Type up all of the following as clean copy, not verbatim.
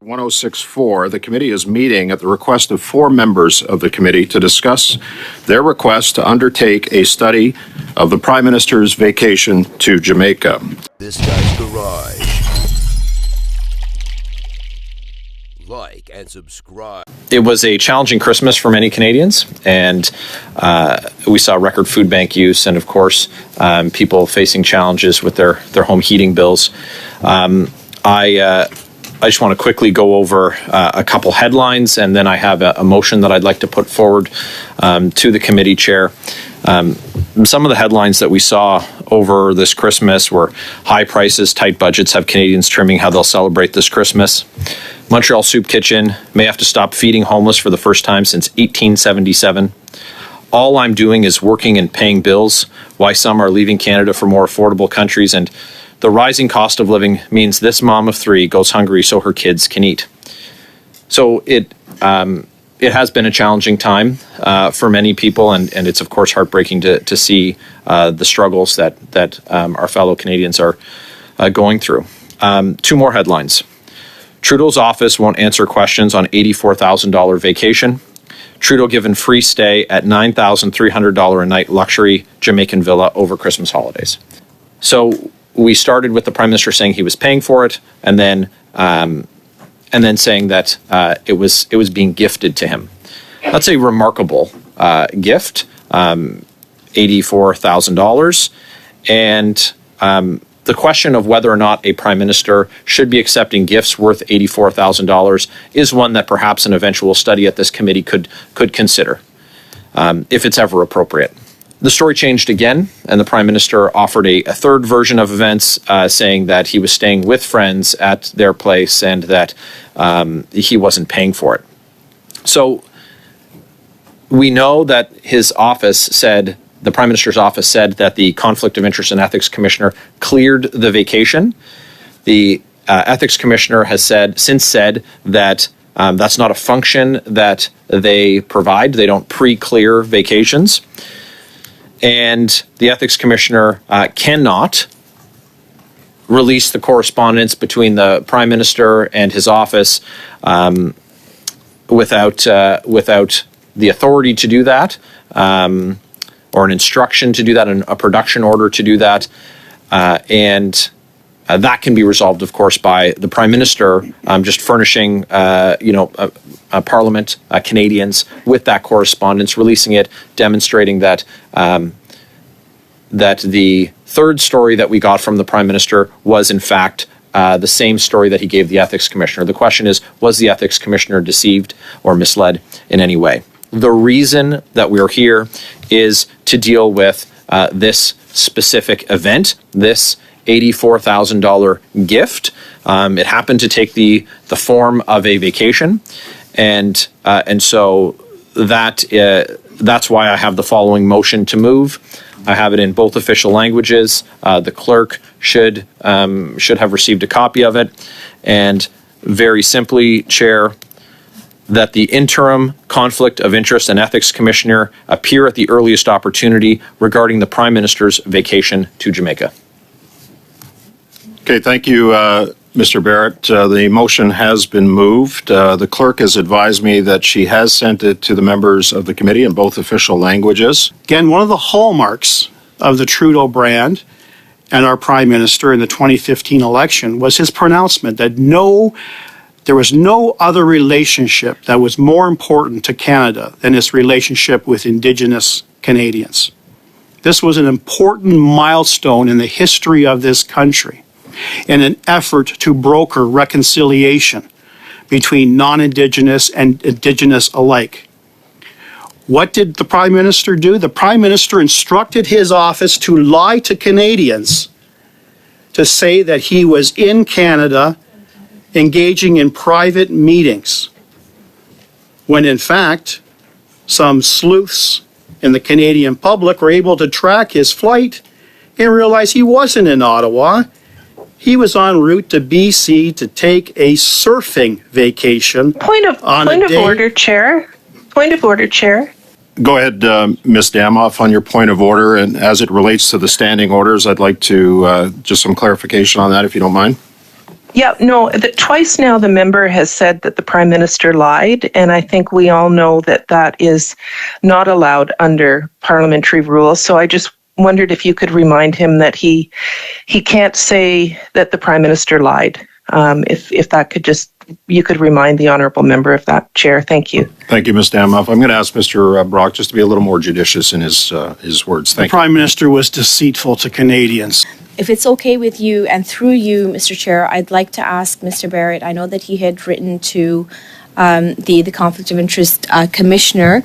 1064, the committee is meeting at the request of 4 members of the committee to discuss their request to undertake a study of the Prime Minister's vacation to Jamaica. This guy's garage. Like and subscribe. It was a challenging Christmas for many Canadians, and we saw record food bank use and, of course, people facing challenges with their home heating bills. I just want to quickly go over a couple headlines, and then I have a motion that I'd like to put forward to the committee chair. Some of the headlines that we saw over this Christmas were high prices, tight budgets have Canadians trimming how they'll celebrate this Christmas. Montreal Soup Kitchen may have to stop feeding homeless for the first time since 1877. All I'm doing is working and paying bills, why some are leaving Canada for more affordable countries, and the rising cost of living means this mom of 3 goes hungry so her kids can eat. So it has been a challenging time for many people, and it's of course heartbreaking to see the struggles that our fellow Canadians are going through. 2 more headlines. Trudeau's office won't answer questions on $84,000 vacation. Trudeau given free stay at $9,300 a night luxury Jamaican villa over Christmas holidays. So we started with the Prime Minister saying he was paying for it, and then saying that it was being gifted to him. That's a remarkable gift, $84,000, and the question of whether or not a Prime Minister should be accepting gifts worth $84,000 is one that perhaps an eventual study at this committee could consider, if it's ever appropriate. The story changed again, and the Prime Minister offered a third version of events, saying that he was staying with friends at their place and that he wasn't paying for it. So we know that his office said, the Prime Minister's office said that the Conflict of Interest and Ethics Commissioner cleared the vacation. The Ethics Commissioner has since said that that's not a function that they provide. They don't pre-clear vacations. And the Ethics Commissioner cannot release the correspondence between the Prime Minister and his office without the authority to do that, or an instruction to do that, a production order to do that. And that can be resolved, of course, by the Prime Minister just furnishing, Parliament, Canadians with that correspondence, releasing it, demonstrating that that the third story that we got from the Prime Minister was, in fact, the same story that he gave the Ethics Commissioner. The question is, was the Ethics Commissioner deceived or misled in any way? The reason that we're here is to deal with this specific event, this $84,000 gift. It happened to take the form of a vacation, and so that's why I have the following motion to move. I have it in both official languages. The clerk should have received a copy of it, and very simply, Chair, that the interim Conflict of Interest and Ethics Commissioner appear at the earliest opportunity regarding the Prime Minister's vacation to Jamaica. Okay, thank you, Mr. Barrett. The motion has been moved. The clerk has advised me that she has sent it to the members of the committee in both official languages. Again, one of the hallmarks of the Trudeau brand and our Prime Minister in the 2015 election was his pronouncement that there was no other relationship that was more important to Canada than its relationship with Indigenous Canadians. This was an important milestone in the history of this country in an effort to broker reconciliation between non-Indigenous and Indigenous alike. What did the Prime Minister do? The Prime Minister instructed his office to lie to Canadians, to say that he was in Canada engaging in private meetings, when in fact some sleuths in the Canadian public were able to track his flight and realize he wasn't in Ottawa. He was en route to BC to take a surfing vacation. Point of order, Chair. Point of order, Chair. Go ahead, Ms. Damoff, on your point of order. And as it relates to the standing orders, I'd like to just some clarification on that, if you don't mind. Yeah, no, twice now the member has said that the Prime Minister lied, and I think we all know that that is not allowed under parliamentary rules. So I just wondered if you could remind him that he can't say that the Prime Minister lied. If that could just, you could remind the honourable member of that, Chair. Thank you. Thank you, Ms. Damoff. I'm going to ask Mr. Brock just to be a little more judicious in his words. The Thank you. Prime Minister was deceitful to Canadians. If it's okay with you and through you, Mr. Chair, I'd like to ask Mr. Barrett, I know that he had written to the Conflict of Interest Commissioner.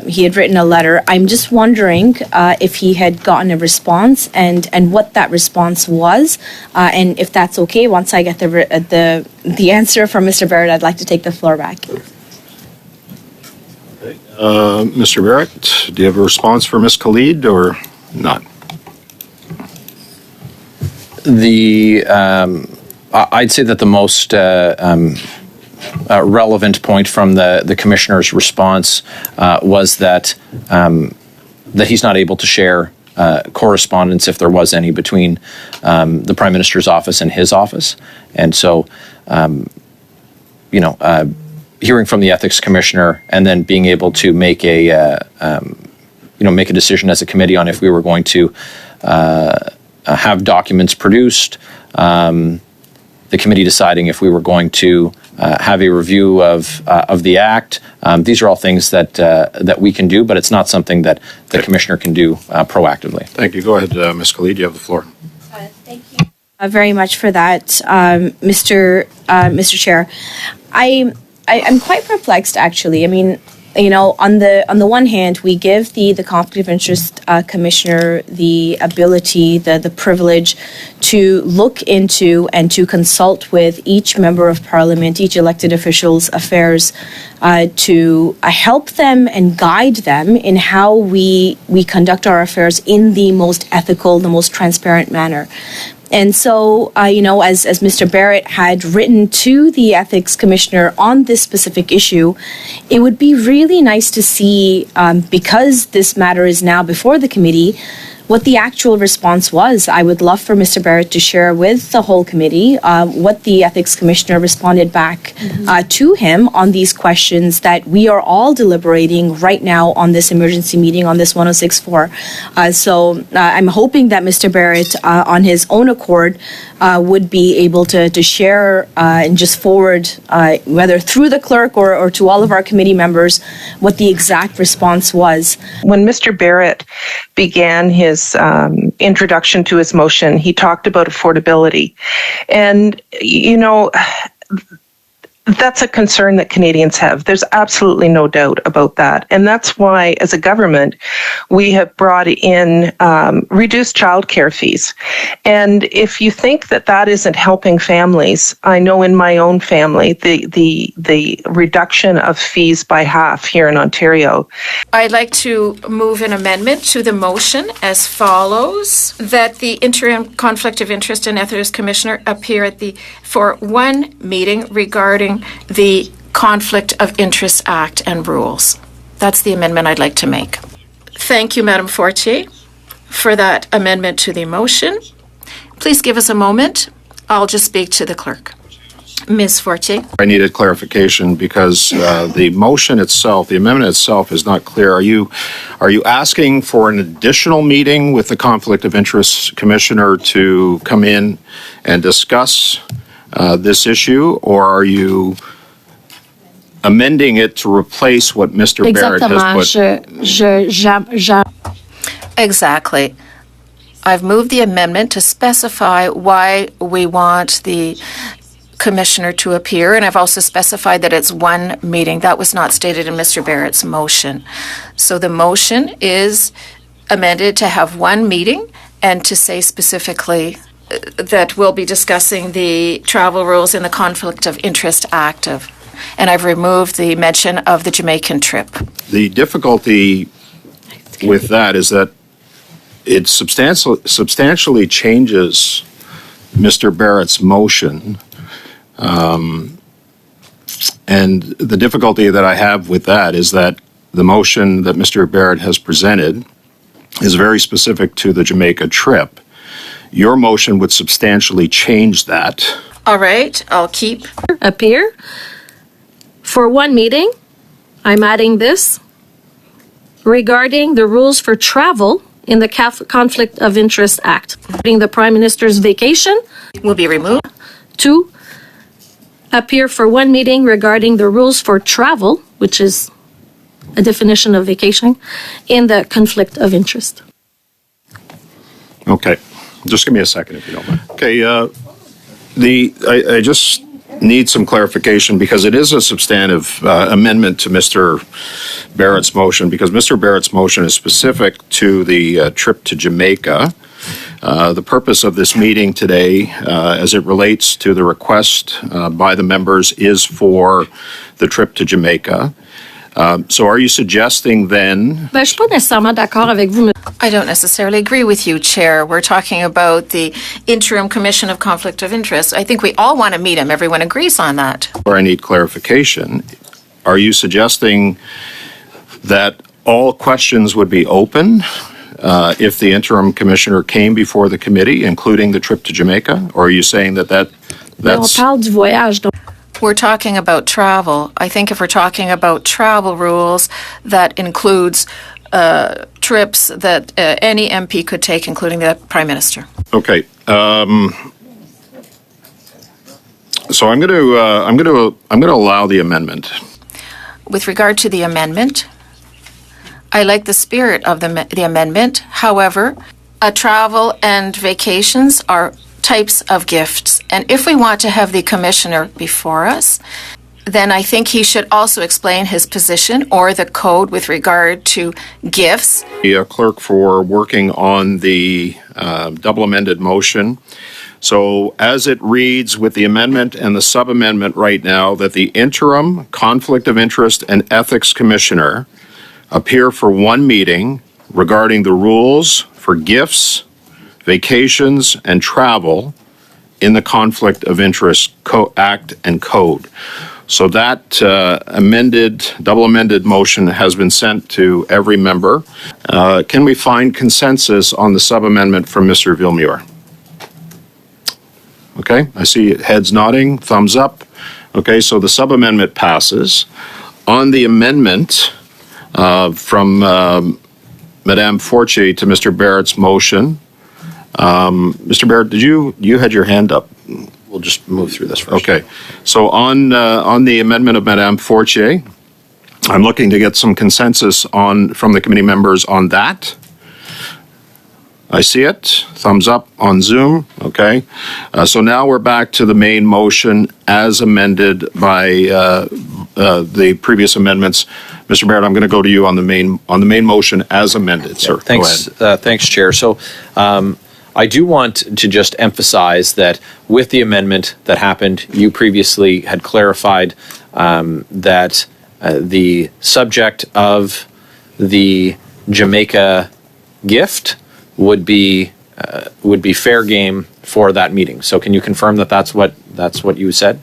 He had written a letter. I'm just wondering if he had gotten a response and what that response was. And if that's okay, once I get the answer from Mr. Barrett, I'd like to take the floor back. Mr. Barrett, do you have a response for Ms. Khalid or not? I'd say that the most relevant point from the commissioner's response was that he's not able to share correspondence, if there was any, between the Prime Minister's office and his office. And so, hearing from the ethics commissioner and then being able to make a decision as a committee on if we were going to have documents produced, the committee deciding if we were going to have a review of the act. These are all things that we can do, but it's not something that the commissioner can do proactively. Thank you. Go ahead, Ms. Khalid. You have the floor. Thank you very much for that, Mr. Chair. I'm quite perplexed, actually. I mean, on the one hand, we give the Conflict of Interest Commissioner the ability, the privilege to look into and to consult with each member of Parliament, each elected official's affairs, to help them and guide them in how we conduct our affairs in the most ethical, the most transparent manner. And so, as Mr. Barrett had written to the Ethics Commissioner on this specific issue, it would be really nice to see, because this matter is now before the committee, what the actual response was. I would love for Mr. Barrett to share with the whole committee what the Ethics Commissioner responded back to him on these questions that we are all deliberating right now on this emergency meeting on this 106.4. So I'm hoping that Mr. Barrett, on his own accord, would be able to share and just forward, whether through the clerk or to all of our committee members, what the exact response was. When Mr. Barrett began his introduction to his motion, he talked about affordability. And, that's a concern that Canadians have. There's absolutely no doubt about that. And that's why, as a government, we have brought in reduced childcare fees. And if you think that that isn't helping families, I know in my own family, the reduction of fees by half here in Ontario. I'd like to move an amendment to the motion as follows: that the interim conflict of interest and ethics commissioner appear for one meeting regarding the Conflict of Interest Act and rules. That's the amendment I'd like to make. Thank you, Madam Fortier, for that amendment to the motion. Please give us a moment. I'll just speak to the clerk. Ms. Fortier. I needed clarification because the motion itself, the amendment itself is not clear. Are you asking for an additional meeting with the Conflict of Interest Commissioner to come in and discuss this issue, or are you amending it to replace what Mr. Barrett has put? Exactly. I've moved the amendment to specify why we want the commissioner to appear, and I've also specified that it's one meeting. That was not stated in Mr. Barrett's motion. So the motion is amended to have one meeting and to say specifically that we'll be discussing the travel rules in the Conflict of Interest Act and I've removed the mention of the Jamaican trip. The difficulty with that is that it substantially changes Mr. Barrett's motion. And the difficulty that I have with that is that the motion that Mr. Barrett has presented is very specific to the Jamaica trip. Your motion would substantially change that. All right, I'll keep. Appear for one meeting. I'm adding this regarding the rules for travel in the Conflict of Interest Act. Regarding the Prime Minister's vacation. Will be removed. 2, appear for one meeting regarding the rules for travel, which is a definition of vacation, in the conflict of interest. Okay, just give me a second if you don't mind. Okay, I just need some clarification because it is a substantive amendment to Mr. Barrett's motion, because Mr. Barrett's motion is specific to the trip to Jamaica. The purpose of this meeting today, as it relates to the request by the members, is for the trip to Jamaica. So are you suggesting then? Je suis pas nécessairement d'accord avec vous. I don't necessarily agree with you, Chair. We're talking about the Interim Commission of Conflict of Interest. I think we all want to meet him. Everyone agrees on that. Where I need clarification. Are you suggesting that all questions would be open if the interim commissioner came before the committee, including the trip to Jamaica? Or are you saying that that's... On parle du voyage, donc. We're talking about travel. I think if we're talking about travel rules, that includes trips that any MP could take, including the Prime Minister. Okay. So I'm going to allow the amendment. With regard to the amendment, I like the spirit of the amendment. However, travel and vacations are types of gifts. And if we want to have the commissioner before us, then I think he should also explain his position or the code with regard to gifts. The clerk for working on the double amended motion. So as it reads with the amendment and the sub-amendment right now, that the interim conflict of interest and ethics commissioner appear for one meeting regarding the rules for gifts, vacations, and travel in the Conflict of Interest Act and Code. So that double amended motion has been sent to every member. Can we find consensus on the sub-amendment from Mr. Villemure? Okay, I see heads nodding, thumbs up. Okay, so the sub-amendment passes. On the amendment from Madame Fortier to Mr. Barrett's motion, Mr. Barrett, you had your hand up? We'll just move through this first. Okay. So on the amendment of Madame Fortier, I'm looking to get some consensus from the committee members on that. I see it. Thumbs up on Zoom. Okay. So now we're back to the main motion as amended by the previous amendments. Mr. Barrett, I'm going to go to you on the main motion as amended, sir. Thanks, thanks, Chair. So I do want to just emphasize that with the amendment that happened, you previously had clarified that the subject of the Jamaica gift would be fair game for that meeting. So can you confirm that that's what you said?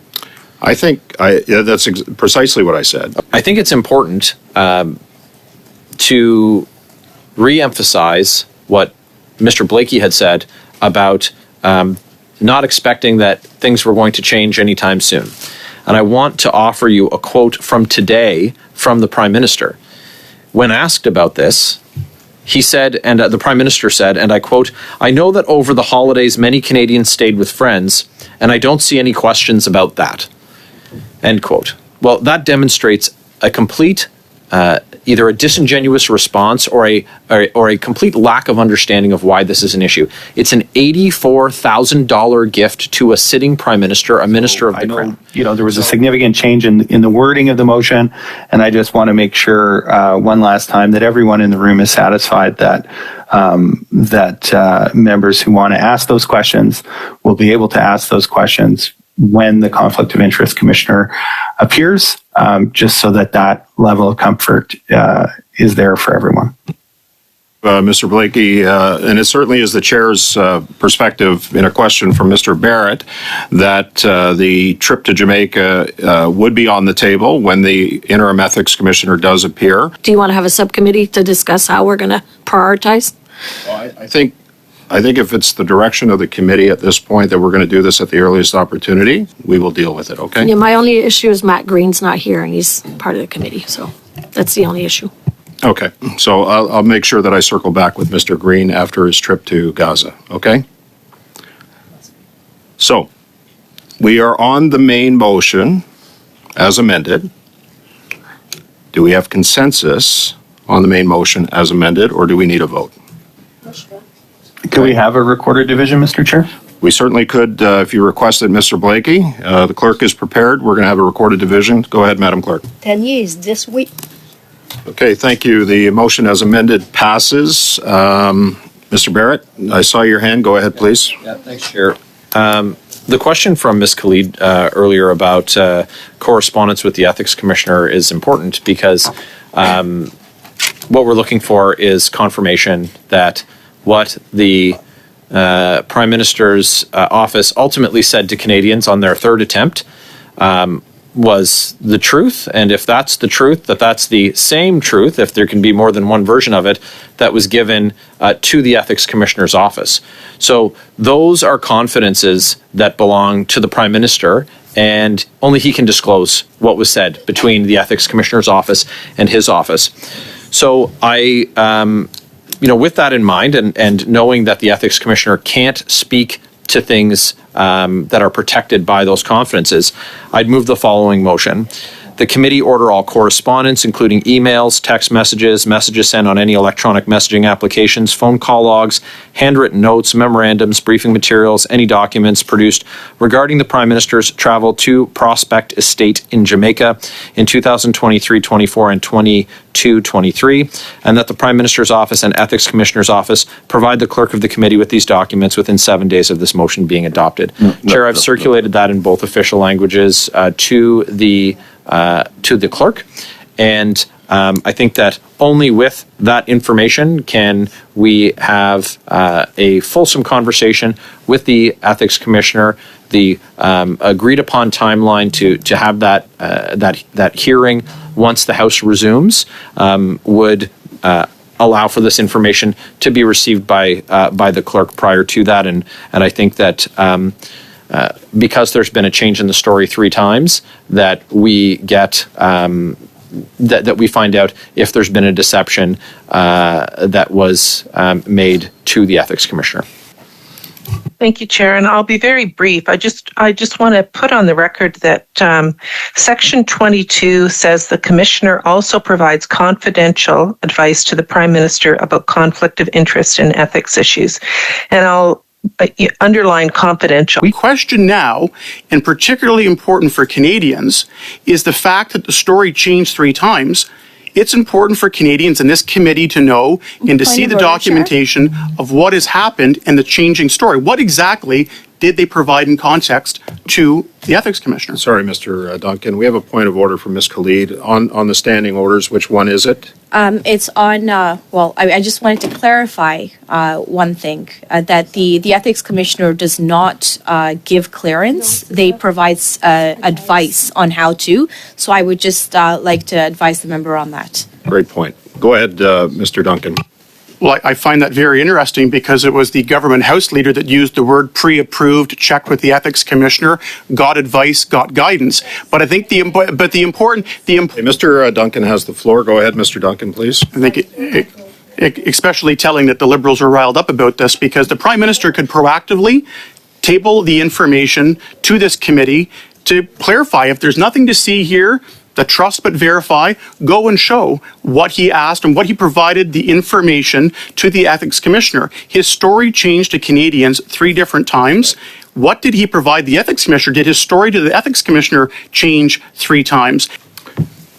I think that's precisely what I said. I think it's important to re-emphasize what Mr. Blakey had said about not expecting that things were going to change anytime soon. And I want to offer you a quote from today from the Prime Minister. When asked about this, he said, and the Prime Minister said, and I quote, "I know that over the holidays many Canadians stayed with friends, and I don't see any questions about that." End quote. Well, that demonstrates a complete either a disingenuous response or a complete lack of understanding of why this is an issue. It's an $84,000 gift to a sitting prime minister, a minister of the Crown. There was a significant change in the wording of the motion, and I just want to make sure one last time that everyone in the room is satisfied that members who want to ask those questions will be able to ask those questions when the Conflict of Interest Commissioner appears, just so that level of comfort is there for everyone. Mr. Blakey, and it certainly is the chair's perspective in a question from Mr. Barrett that the trip to Jamaica would be on the table when the interim ethics commissioner does appear. Do you want to have a subcommittee to discuss how we're going to prioritize? Well, I think I think if it's the direction of the committee at this point that we're going to do this at the earliest opportunity, we will deal with it, okay? Yeah, my only issue is Matt Green's not here and he's part of the committee, so that's the only issue. Okay, so I'll make sure that I circle back with Mr. Green after his trip to Gaza, okay? So, we are on the main motion as amended. Do we have consensus on the main motion as amended, or do we need a vote? Could we have a recorded division, Mr. Chair? We certainly could, if you requested, Mr. Blakey. The clerk is prepared. We're going to have a recorded division. Go ahead, Madam Clerk. 10 years this week. Okay, thank you. The motion as amended passes. Mr. Barrett, I saw your hand. Go ahead, please. Yeah, thanks, Chair. The question from Ms. Khalid earlier about correspondence with the Ethics Commissioner is important because what we're looking for is confirmation that what the Prime Minister's office ultimately said to Canadians on their third attempt was the truth, and if that's the truth, that's the same truth, if there can be more than one version of it, that was given to the Ethics Commissioner's office. So those are confidences that belong to the Prime Minister, and only he can disclose what was said between the Ethics Commissioner's office and his office. So I, with that in mind, and knowing that the Ethics Commissioner can't speak to things that are protected by those confidences, I'd move the following motion. The committee order all correspondence, including emails, text messages, messages sent on any electronic messaging applications, phone call logs, handwritten notes, memorandums, briefing materials, any documents produced regarding the Prime Minister's travel to Prospect Estate in Jamaica in 2023-24 and 22-23, and that the Prime Minister's office and Ethics Commissioner's office provide the clerk of the committee with these documents within 7 days of this motion being adopted. Chair, I've circulated that in both official languages to the clerk, and I think that only with that information can we have a fulsome conversation with the Ethics Commissioner. The agreed upon timeline to have that hearing once the House resumes would allow for this information to be received by the clerk prior to that, and I think that because there's been a change in the story 3 times, that we get that we find out if there's been a deception that was made to the Ethics Commissioner. Thank you, Chair, and I'll be very brief. I just want to put on the record that Section 22 says the Commissioner also provides confidential advice to the Prime Minister about conflict of interest and ethics issues, and I'll underline confidential. We question now, and particularly important for Canadians, is the fact that the story changed 3 times. It's important for Canadians in this committee to know and to see the documentation of what has happened and the changing story. What exactly did they provide in context to the Ethics Commissioner? Sorry, Mr. Duncan. We have a point of order from Ms. Khalid on the standing orders. Which one is it? It's on, I just wanted to clarify one thing, that the Ethics Commissioner does not give clearance. They provide advice on how to. So I would just like to advise the member on that. Great point. Go ahead, Mr. Duncan. Well, I find that very interesting because it was the government House leader that used the word pre-approved, checked with the Ethics Commissioner, got advice, got guidance. But I think Mr. Duncan has the floor. Go ahead, Mr. Duncan, please. I think especially telling that the Liberals are riled up about this because the Prime Minister could proactively table the information to this committee to clarify if there's nothing to see here. The trust but verify, go and show what he asked and what he provided the information to the Ethics Commissioner. His story changed to Canadians 3 different times. What did he provide the Ethics Commissioner? Did his story to the Ethics Commissioner change 3 times?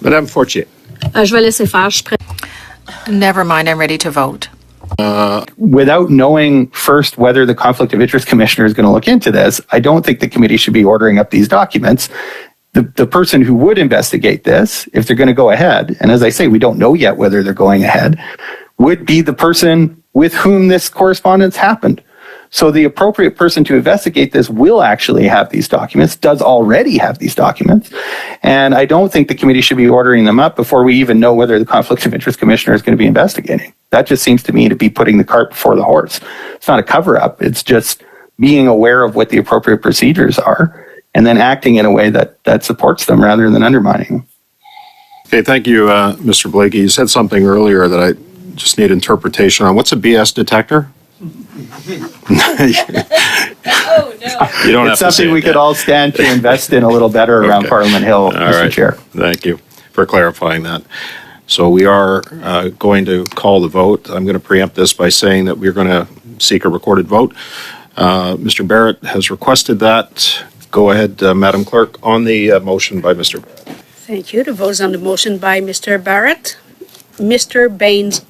Madame Fortier. Je vais laisser faire. Never mind, I'm ready to vote. Without knowing first whether the Conflict of Interest Commissioner is going to look into this, I don't think the committee should be ordering up these documents. The person who would investigate this, if they're going to go ahead, and as I say, we don't know yet whether they're going ahead, would be the person with whom this correspondence happened. So the appropriate person to investigate this will actually have these documents, does already have these documents. And I don't think the committee should be ordering them up before we even know whether the Conflict of Interest Commissioner is going to be investigating. That just seems to me to be putting the cart before the horse. It's not a cover-up. It's just being aware of what the appropriate procedures are and then acting in a way that supports them rather than undermining them. Okay, thank you, Mr. Blakey. You said something earlier that I just need interpretation on. What's a BS detector? Oh, no. You don't It's have to say something it, we could Dan. all stand to invest in a little better around Okay. Parliament Hill, All Mr. right. Chair. Thank you for clarifying that. So we are going to call the vote. I'm going to preempt this by saying that we're going to seek a recorded vote. Mr. Barrett has requested that. Go ahead, Madam Clerk, on the motion by Mr. Barrett. Thank you. The vote is on the motion by Mr. Barrett. Mr. Baines.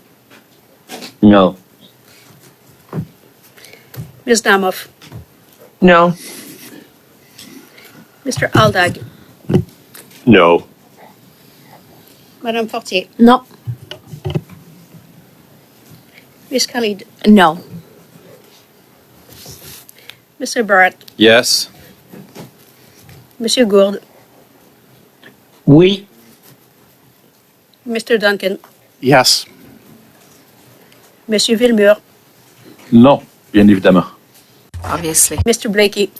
No. Ms. Damoff. No. Mr. Aldag. No. Madame Fortier. No. Ms. Khalid. No. Mr. Barrett. Yes. Monsieur Gourde. Oui. Mr. Duncan. Yes. Monsieur Villemur. Non, bien évidemment. Obviously. Mr. Blakey.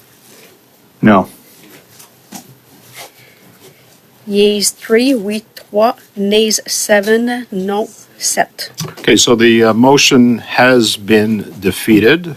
No. Yeas 3, oui 3, nays 7, non 7. Okay, so the motion has been defeated.